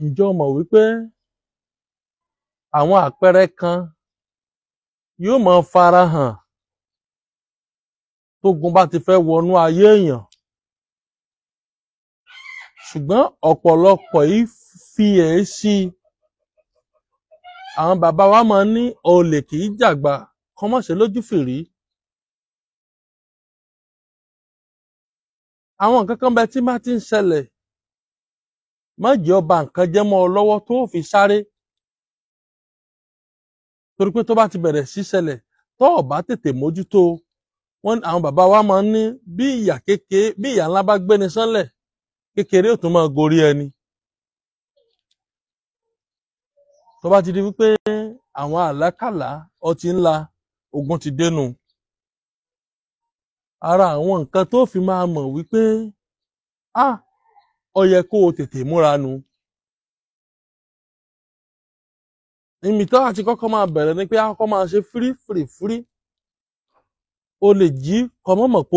Ǹjẹ́ o mọ̀ wípé àwọn àpẹẹrẹ kan yóò máa farahàn tógun bá ti fẹ́ wọnú ayé èèyàn, ṣùgbọ́n ọ̀pọ̀lọpọ̀ yìí fi èésì. Àwọn bàbá wa máa ń ní olè kì í jàgbà kó má ṣe lójú fìrí. Àwọn nǹkan kan bẹ tí má ti ń ṣẹlẹ̀, má jẹ́ ó ba nǹkan jẹ́ mọ́ ọ lọ́wọ́ tó fi sáré. Torí pé tó bá ti bẹ̀rẹ̀ sí ṣẹlẹ̀ tó ò bá tètè mójútó, àwọn bàbá wa máa ń ní bí ìyà ńlá bá gbéni sánlẹ̀, kékeré ò tún máa gorí ẹni. Tó bá ti di wípé àwọn àlákàlà ọtí ńlá ogun ti dénú. Ara àwọn nǹkan tó fi máa mọ̀ wípé ó yẹ kó o tètè múra nu. Ìmì tó àti kọ́kọ́ máa bẹ̀rẹ̀ ni pé a kọ́kọ́ máa ṣe fírí. O lè jí kọmọ́mọ̀ pé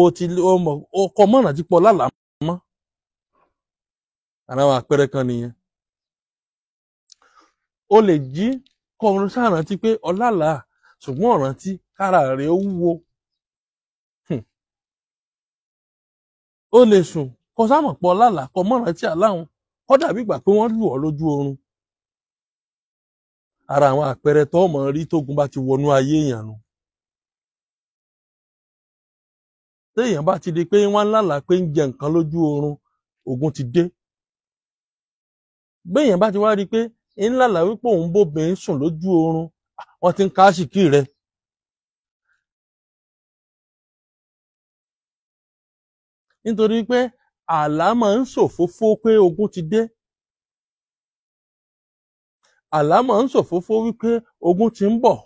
ọkọ̀ mọ̀nà tí pọ̀ lálàá mọ́. Àwọn àpẹẹrẹ kan nìyẹn. O lè jí kọmọ́nà sárántí pé ọlálàá ṣùgbọ́n ọ̀rántí kára rẹ̀ ó wúwo. O lè sùn kọ sámọ̀ pọ̀ lálàá kọmọ́nà tí aláhùn kọ́ dàbí ìgbà pé wọ́n lù ọ́ lójú oorun. Ara àwọn àpẹẹrẹ tó mọ̀ rí tógun bá ti wọnú ayé èèyàn nù. Téèyàn bá ti di pé wọ́n lálàá pé ń jẹ nǹkan lójú oorun, ogun ti dé. Béèyàn bá ti wá rí pé ń lálàá wípé òun bóbìnrin sùn lójú oorun, wọ́n ti ń ká àṣìkí rẹ̀. Nítorí pé àlá máa ń ṣòfófó pé ogun ti dé. Àlá máa ń ṣòfófó wípé ogun ti ń bọ̀.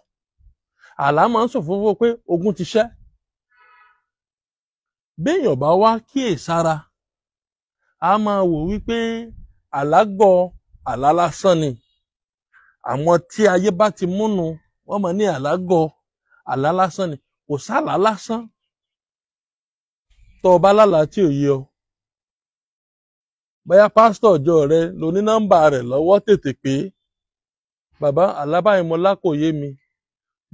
Àlá máa ń ṣòfófó pé ogun ti ṣẹ́. Béèyàn bá wá kíyèsára, a máa wò wípé àlágọ̀ àlá lásán ni. Àwọn tí ayé bá ti múnu, wọ́n máa ní àlágọ̀ àlá lásán ni. Kò sálà lásán. Tó o bá lálàá tí ò yé ọ, bóyá pásítọ̀ ọjọ́ rẹ ló ní nọ́mbà rẹ̀ lọ́wọ́, tètè pé bàbá alábàáyé mo lá kò yé mi.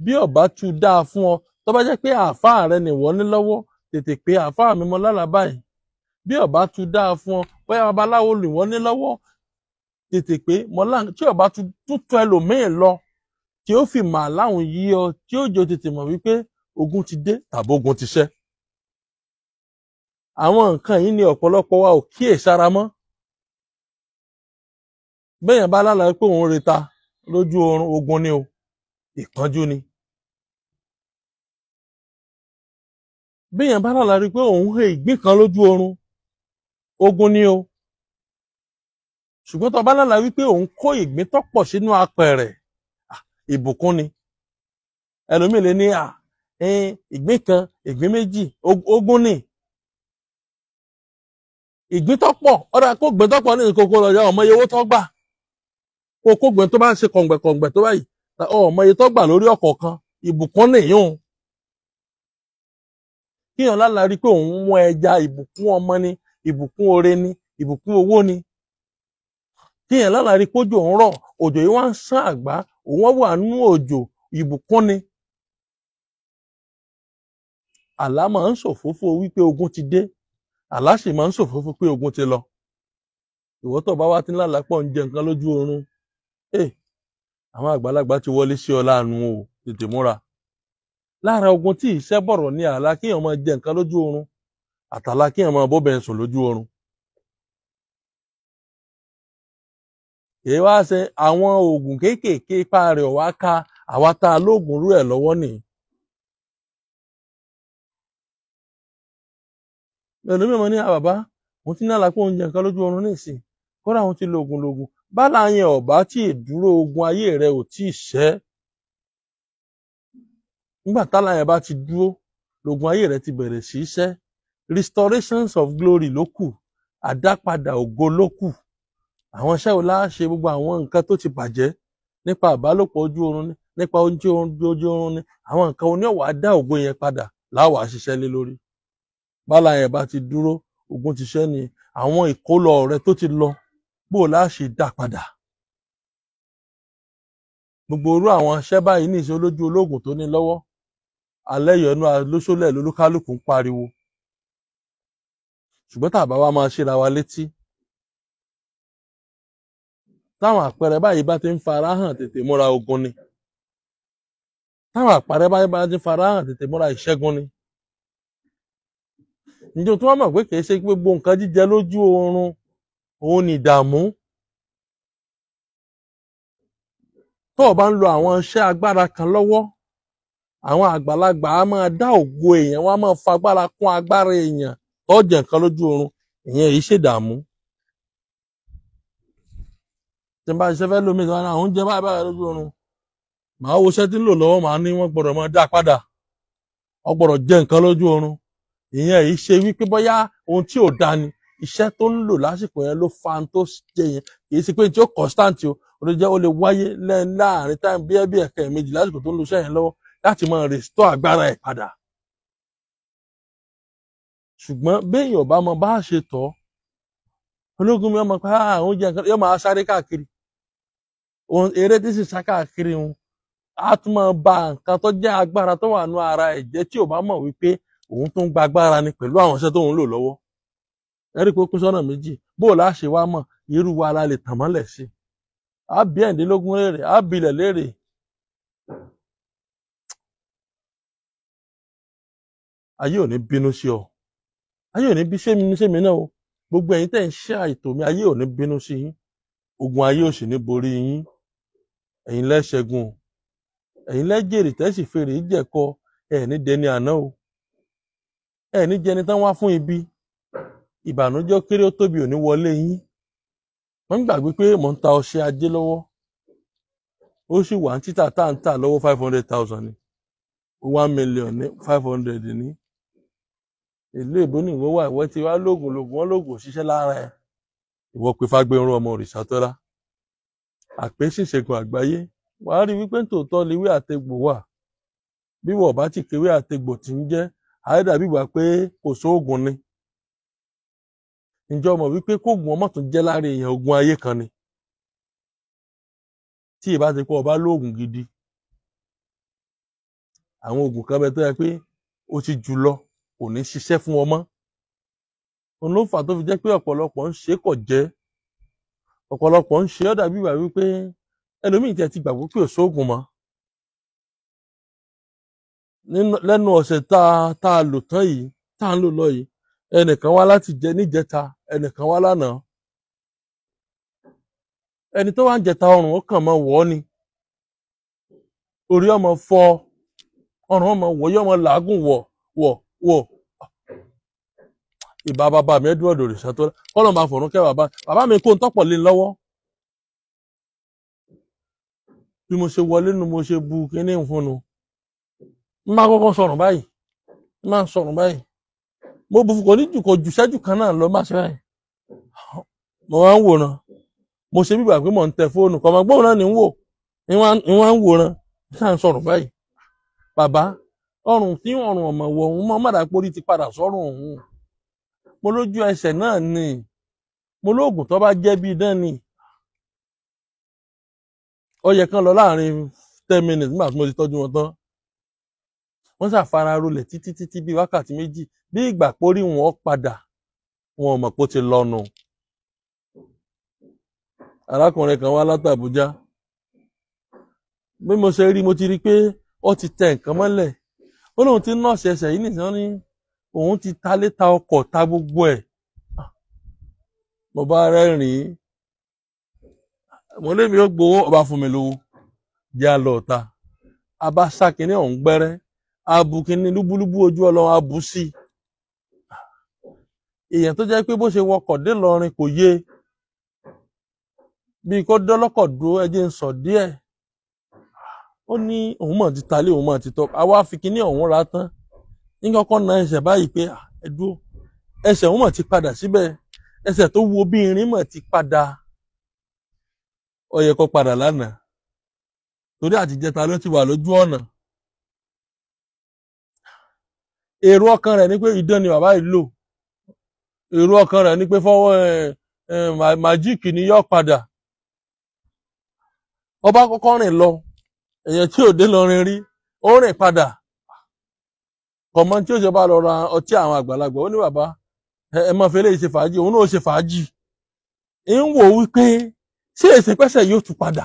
Bí ó bá tú dáa fún ọ, tó bá jẹ́ pé àáfàá rẹ nìwọ ní lọ́wọ́, tètè pé àáfàá mi mo lálàá báyìí. Bí ó bá tú dáa fún ọ, bóyá babaláwo nìwọ ní lọ́wọ́, tètè pé tí ó bá tún tọ́ ẹlòmíì lọ tí ó fi mà láwọn yí ọ, tí ó jọ tètè mọ̀ wípé ogun ti dé tàbí ogun ti ṣẹ́. Àwọn nǹkan yìí ni ọ̀pọ̀lọpọ̀ wa ò kíyèsára mọ́. Béèyàn bá lálàá pé òun reta lójú oorun, ogun ni o, ìpọ́njú ni. Béèyàn bá lálàá rí pé òun he ìgbín kan lójú oorun, ogun ni o. Ṣùgbọ́n tó bá lálàá wípé òun kó ìgbín tó pọ̀ sínú apẹ̀rẹ̀, ìbùkún ni. Ẹlòmíì lè ní ìgbín kan, ìgbín méjì, ogun ni. Ìgbín tó pọ̀, ọ̀dà kó gbìn tó pọ̀ ní ìkókó lọ́jà ọmọ iye owó tó gbà. Kó gbìn tó bá ṣe kọ̀ǹgbẹ̀kọ̀ǹgbẹ̀ tó báyìí, ọmọ iye tó gbà lórí ọ̀kọ̀ọ̀kan, ìbùkún nìyún. Kíyàn lálàá rí pé òun mú ẹja, ìbùkún ọmọ ni, ìbùkún oore ni, ìbùkún owó ni. Kíyàn lálàá rí pé òjò ń rọ̀, òjò yìí wá ń sán àgbá, òun wà nínú òjò, ìbùkún ni. Àlá máa ń ṣòfófó wípé ogun ti dé. Àlá sì máa ń ṣòfófó pé ogun ti lọ. Ìwọ tó bá wá tí ń lálàá pọ̀ ń jẹ nǹkan lójú oorun, àwọn àgbàlagbà ti wọlé sí ọ láàánú o, tètè múra. Lára ogun tí ìṣẹ́ bọ̀rọ̀ ní àlá kíyàn máa jẹ nǹkan lójú oorun, àtàlá kíyàn máa bóbìnrin sùn lójú oorun. Èyí wá ṣe àwọn oògùn kéékèèké ipá rẹ̀ wá ká àwa tá a lóògùn rú ẹ̀ lọ́wọ́ nìyí. Ẹlòmíì mọ̀ ní bàbá, òun ti ní àlá pé òun jẹ nǹkan lójú oorun nísìn, kódà òun ti lo oògùn. Bálà yẹn ọ̀bá tí ìdúró ogun ayé rẹ̀ ò tí ì ṣẹ́. Nígbà tálà yẹn bá ti dúró, lógun ayé rẹ̀ ti bẹ̀rẹ̀ sí í ṣẹ́. Restorations of glory ló kù, àdápadà ògo ló kù. Àwọn iṣẹ́ wo la ṣe, gbogbo àwọn nǹkan tó ti bàjẹ́ nípa àbálòpọ̀ ojú oorun ni, nípa ojú oorun ni, àwọn nǹkan oní ọ̀wà dá ògo yẹn padà láwà ṣiṣẹ́ lé lórí. Bálà yẹn bá ti dúró, ogun ti ṣẹ́ ni. Àwọn ìkólọ rẹ tó ti lọ, bó la ṣe dá padà. gbogbo orú àwọn iṣẹ́ báyìí ní ìṣe olójú ológun tó ní lọ́wọ́ alẹ́ yọ̀ọ́nú alóṣólẹ̀ lolúkálùkù ń pariwo ṣùgbọ́n tàbá wa máa ṣíra wa létí táwọn àpẹẹrẹ báyìí bá ti ń fara hàn tètè múra ogun ni táwọn àpẹẹrẹ báyìí bá ti ń fara hàn tètè múra ìṣẹ́gun ni ǹjẹ́ tí wọ́n mọ̀ pé kìí ṣe gbogbo nǹkan jíjẹ lójú oorun òun ni ìdààmú tó o bá ń lo àwọn iṣẹ́ agbára kan lọ́wọ́ àwọn àgbàlagbà á máa dá ògo èèyàn wọ́n á máa fa agbára kún agbára èèyàn tó jẹ nǹkan lójú oorun ìyẹn yìí ṣèdààmú tí n bá ṣiṣẹ́ fẹ́ lómi ìtàn àwọn oúnjẹ báyìí lójú oorun màá wo iṣẹ́ tí ń lò lọ́wọ́ màá ní wọ́n gbọ́dọ̀ máa dá padà wọ́n gbọ́dọ̀ jẹ nǹkan lójú oorun ìyẹn yìí ṣe wípé bóyá ohun tí ò dá ni iṣẹ́ tó ń lò lásìkò yẹn ló fa tó jẹ yẹn kì í ṣe pé tí ó constant o ó lè jẹ́ ó lè wáyé láàrin time bí ẹ̀kẹ́ méjì lásìkò tó ń lo iṣẹ́ yẹn lọ́wọ́ láti máa restore agbára ẹ̀ padà ṣùgbọ́n béèyàn ò bá mọ bá ṣe tọ́ ológun mi ọmọ pé oúnjẹ nǹkan yóò máa sáré káàkiri ohun eré tí sì sá káàkiri òun á tún máa ba nǹkan tó jẹ́ agbára tó wà nú ara ẹ̀ jẹ́ tí ò bá mọ̀ wípé òun tó ń gba agbára ni pẹ̀lú àwọn iṣẹ́ tó ń lò lọ́wọ́ ẹ̀rí pé ó pín sọ́nà méjì bó o láṣẹ wá mọ̀ irú wa la lè tàn mọ́lẹ̀ sí á bí ẹ̀ẹ́dínlógún léèrè á bilẹ̀ léèrè ayé ò ní bínú sí ọ ayé ò ní bí sẹ́mi náà o gbogbo ẹ̀yin tẹ́ ń ṣe àìtò mi ayé ò ní bínú sí yín ogun ayé ò sì ní borí yín ẹ̀yin lẹ́ṣẹ́gun ẹ̀yin lẹ́jèrè tẹ́sì fèrè ìjẹ̀kọ ẹ̀ ní dẹni àná o ẹ̀ ní jẹni tán wá fún ibi ìbànújẹ́ kéré ó tóbi ò ní wọlé yín wọ́n gbàgbé pé mò ń ta ọṣẹ ajé lọ́wọ́ ó sì wà ní títà tá à ń tà lọ́wọ́ 500,000 ni 1 million ní 500 ní ìlú ìbò ní ìwọ wà ìwọ ti wá lóògùn wọn lóògùn òṣìṣẹ́ lára ẹ̀ ìwọ pé Fágbénró ọmọ Òrìṣàtọ́lá àpèsìṣègùn àgbáyé wàá rí wípé tòótọ́ liwé àtegbò wà bí wọ́n bá ti kéwé àtegbò tí ń jẹ́ àyẹ́dàbí wà pé kò sóògùn ni ǹjẹ́ o mọ̀ wípé kóògùn ọmọ tún jẹ́ lára èèyàn ogun ayé kan ni tí ìbá ti pọ̀ ọba lóògùn gidi àwọn oògùn kan bẹ tó yẹ pé ó ti jù lọ kò ní ṣiṣẹ́ fún ọmọ òun ló fà tó fi jẹ́ pé ọ̀pọ̀lọpọ̀ ń ṣe kò jẹ́ ọ̀pọ̀lọpọ̀ ń ṣe ó dàbí ìwà wípé ẹlòmíì tẹ́ ti gbàgbọ́ pé ò sóògùn mọ́ lẹ́nu ọ̀sẹ̀ tá a lò tán yìí tá a ń lò lọ yìí ẹnìkan wá láti jẹ níjẹta ẹnìkan wá lánàá ẹni tó wá ń jẹta ọrùn ó kàn mọ́ wọ́ ni orí ọmọ fọ́ ọrùn ọmọ wọ̀nyí ọmọ làágùn wọ̀ ìbá bàbá mi Edward Òrìṣàtọ́lá kọ́lọ̀ máa fọ̀rún kẹ́ bàbá mi kó ń tọ́pọ̀ lé lọ́wọ́ bí mo ṣe wọlé nu mo ṣe bu kíní fún un n máa kọ́kọ́ sọ̀rọ̀ báyìí n máa sọ̀rọ̀ báyìí mo bu kò ní kò jù ṣẹ́jú kan náà lọ má ṣe báyìí mo wá ń wòran mo ṣe bíbà pé mo ń tẹ fóònù kọ́ ọmọ gbóhùn náà ní ń wò ń wá ń wòran ṣáà ń sọ̀rọ̀ báyìí bàbá ọrùn tí ọrùn ọmọ wọ òun mọ mọdà pórí ti padà sọ́rùn òun mo lójú ẹsẹ̀ náà ni mo lóògùn tó bá jẹ́ bí idán ni ó yẹ kán lọ láàrin 10 minutes nígbà tí mo ti tọ́jú wọn tán wọ́n ṣàfara rolẹ̀ títí bíi wákàtí méjì bí ìgbà pórí wọn padà wọn ò mọ̀ pé ó ti lọ́nu arákùnrin kan wá láti Àbújá bí mo ṣe rí mo ti rí pé ó ti tẹ nǹkan mọ́lẹ̀ ó lóun ti nọ́ọ̀sì ẹsẹ̀ yìí nìkan ní òun ti ta létà ọkọ̀ ta gbogbo ẹ̀ mo bá rẹ́rìn-ín mo lébi ó gbowó ọba fún mi lówó jẹ́ àlọ́ ọ̀tá abá sákìní ọ̀hún gbẹ́rẹ́ abu kìíní lúbúlúbú ojú ọlọ́run abu sí èèyàn tó jẹ́ pé bó ṣe wọkọ̀ dé lọrin kò yé bí kò dọ́lọ́kọ̀ dúró ẹjẹ́ ń sọ díẹ̀ ó ní òun mọ̀ ti talé òun mọ̀ ti tọ́ àwa fi kíní ọ̀hún ra tán ní kọ́kọ́ na ẹsẹ̀ báyìí pé ẹdúró ẹsẹ̀ òun mọ̀ ti padà síbẹ̀ ẹsẹ̀ tó wo bí irin mọ̀ ti padà ó yẹ kó padà lánàá torí àtijẹta ló ti wà lójú ọ̀nà èrò ọkàn rẹ̀ ní pé idán ni bàbá yìí lò èrò ọkàn rẹ̀ ní pé fọwọ́ màjíìkì ni yóò padà ọba kọ́kọ́ rìn lọ èèyàn tí ò dé lọrin rí ó rìn padà kọ̀mọ́ tí ó ṣe bá lọ ra ọtí àwọn àgbàlagbà ó ní bàbá ẹ máa fi eléyìí ṣe fàájì òun náà ṣe fàájì ń wò wípé ṣé èsì pẹ́sẹ̀ yóò tún padà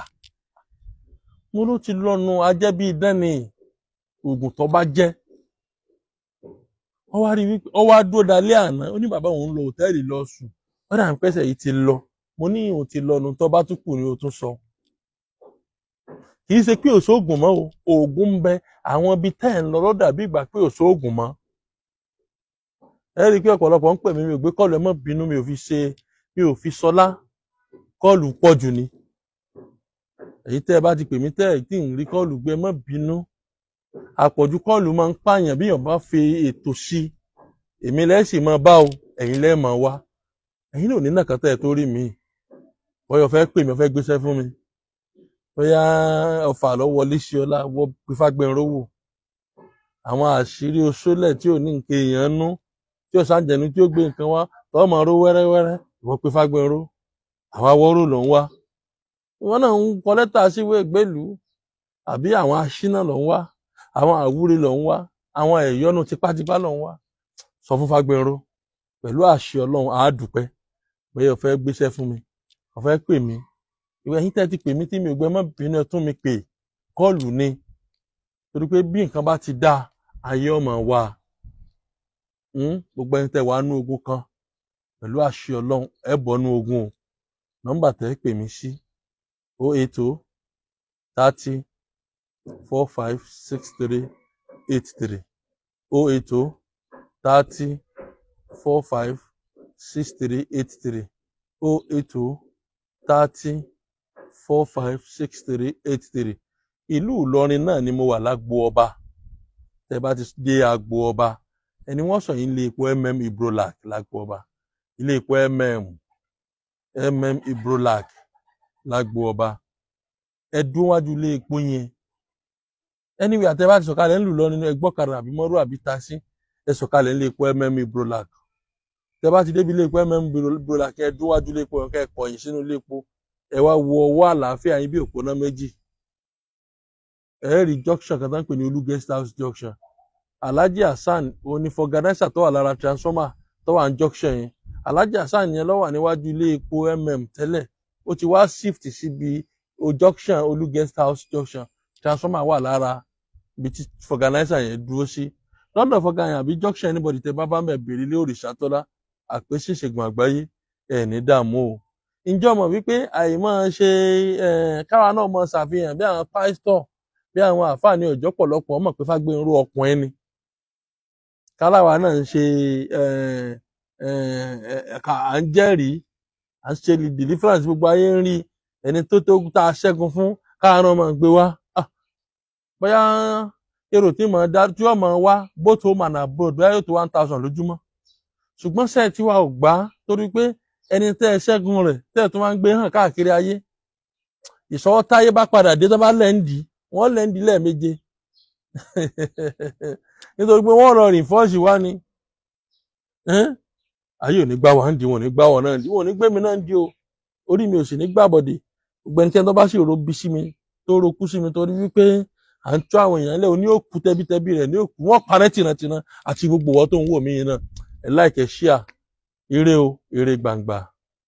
mo ló ti lọ́nu ajẹ́ bíi dẹ́ni oògùn tó bá jẹ́ ó wá rí wípé ó wá dúró dalẹ́ àná ó ní bàbá òun lọ hòtẹ́ẹ̀lì lọ sùn ó dà ń pẹ́sẹ̀ yìí ti lọ mo ní òun ti lọ́nu tó bá tún kù ní o tún sọ kì í ṣe pé òṣoògùn mọ́ o oògùn ń bẹ àwọn ibi tẹ́ ẹ̀ ń lọ lọ́dà bí ìgbà pé òṣoògùn mọ́ ẹ rí i pé ọ̀pọ̀lọpọ̀ ń pè mí mi ò gbé kọ́ọ̀lù ẹ má bínú mi ò fi sọlá kọ́ọ̀lù pọ̀ jù ni èyí tẹ́ ẹ bá ti pè mí tẹ́ ẹ tí ń rí kọ́ọ̀lù gbé má bínú àpọ̀jù kọ́ọ̀lù máa ń pààyàn bí èèyàn bá fi ètò sí èmi lẹ́sì máa bá o ẹ̀yin lẹ́ẹ̀ máa wá ẹ̀yin náà ní nàkàn tẹ́ ẹ tó rí mi bóyá o fẹ́ pè mí o fẹ́ gbéṣẹ́ fún mi bóyá ọfà lọ wọlé sí ọlá wọ pífágbẹ́nró wò àwọn àṣírí oṣólẹ̀ tí ò ní nǹkan èèyàn nú tí ò sáǹjẹ̀nu tí ó gbé nǹkan wá tọ́ máa ró wẹ́rẹ́wẹ́rẹ́ ìwọ pífágbẹ́nró àwa wọ́rò ló ń wá ìwọ náà ń kọ lẹ́tà síwé ìgbélú àbí àwọn aṣínà ló ń wá àwọn àwúre ló ń wá àwọn ẹ̀yọ́nú tipátipá ló ń wá sọ fún Fágbẹ́nró pẹ̀lú àṣẹ Ọlọ́run àádùpẹ́ bóyá o fẹ́ gbéṣẹ́ fún mi o fẹ́ pè mí ìwé ẹ̀yin tẹ́ ti pè mí tí mi ò gbé má bínú ẹ tún mi pè kọ́ọ̀lù ni torí pé bí nǹkan bá ti dá ayé ọmọ wa gbogbo ẹni tẹ́ wàá nú ogun kan pẹ̀lú àṣẹ Ọlọ́run ẹ bọ́ nú ogun o nọ́mbà tẹ́ pè mí sí 080 30 45 63 83 080 30 45 63 83 080 30 45 63 83 ìlú Ìlọrin náà ni mo wà lágbo ọba tẹ́ bá ti dé agbo ọba ẹni wọ́n sọ yín ilé epo Ibrolac lágbo ọba ilé epo Ibrolac lágbo ọba ẹ dúró wájú ilé epo yẹn anyway àtẹ bá ti sọ̀kalẹ̀ ń lù lọ nínú ẹgbọ́kadà àbí mọ́rú àbí tasí ẹ sọ̀kalẹ̀ ilé epo Ibrolac tẹ́ bá ti débi ilé epo Ibrolac ẹ dúró wájú ilé epo ẹ kọ̀yìn sínú ilé epo ẹ wá wo ọwọ́ àlàáfíà yín bí òpónà méjì ẹ rí junction kan tó ń pè ní Olú guest house junction Alhaji Hasan oní fọgànáísà tó wà lára transformer tó wà ní junction yẹn Alhaji Hasan yẹn ló wà níwájú ilé epo tẹ́lẹ̀ ó ti wá shift síbi junction Olú guest house junction transformer wà lára ibi tí fọgànáísà yẹn dúró sí lọ́dọ̀ fọgànáísà àbí junction anybody tẹ bá mẹ́ bèrè ilé Òrìṣàtọ́lá àpèsè ìṣègùn àgbáyé ẹ̀ ní dààmú o ǹjọ́ mọ̀ wípé àìmọ́ ṣe káwa náà mọ̀ ṣàfihàn bí àwọn pásítọ̀ bí àwọn àfáà ní ọjọ́ pọ̀lọpọ̀ mọ̀ pé Fágbẹ́nró ọkùnrin ni káláwa náà ń ṣe à ń jẹ́rìí à ń ṣe deliverance gbogbo ayé ń rí ẹni tó tá a ṣẹ́gun fún káwa náà máa gbé wá bóyá èrò tí mọ̀ dá tí wọ́n mọ̀ wá both home and abroad bóyá yóò tó 1000 lójúmọ́ ṣùgbọ́n sẹ́ẹ̀ tí wa ò gbà torí pé ẹni tẹ́ ẹ ṣẹ́gun rẹ̀ tẹ́ ẹ tó máa ń gbé hàn káàkiri ayé ìṣọwọ́ táyé bá padà dé tó bá lẹ́ǹdì wọ́n lẹ́ǹdì lẹ́ẹ̀méje nítorí pé wọ́n rọ rìnfọ́ọ̀sì wá ni ayé ò ní gbá wa ń di wọn ò ní gbá wọn náà ń di wọn ò ní gbé mi náà ń di o orí mi ò sì ní gbàbọ̀dé gbogbo ẹni tí wọ́n bá sì ro bí sí mi tó roku sí mi torí wípé à ń tó àwọn èèyàn lẹ́ o ní òkú tẹ́bítẹ́bí rẹ̀ ní òkú wọ́n parẹ́ tìrantìran àti gbogbo wọ́n tó ń wò mí yẹn náà ẹ̀ láìkẹ́ ṣíà ire o ire gbangba.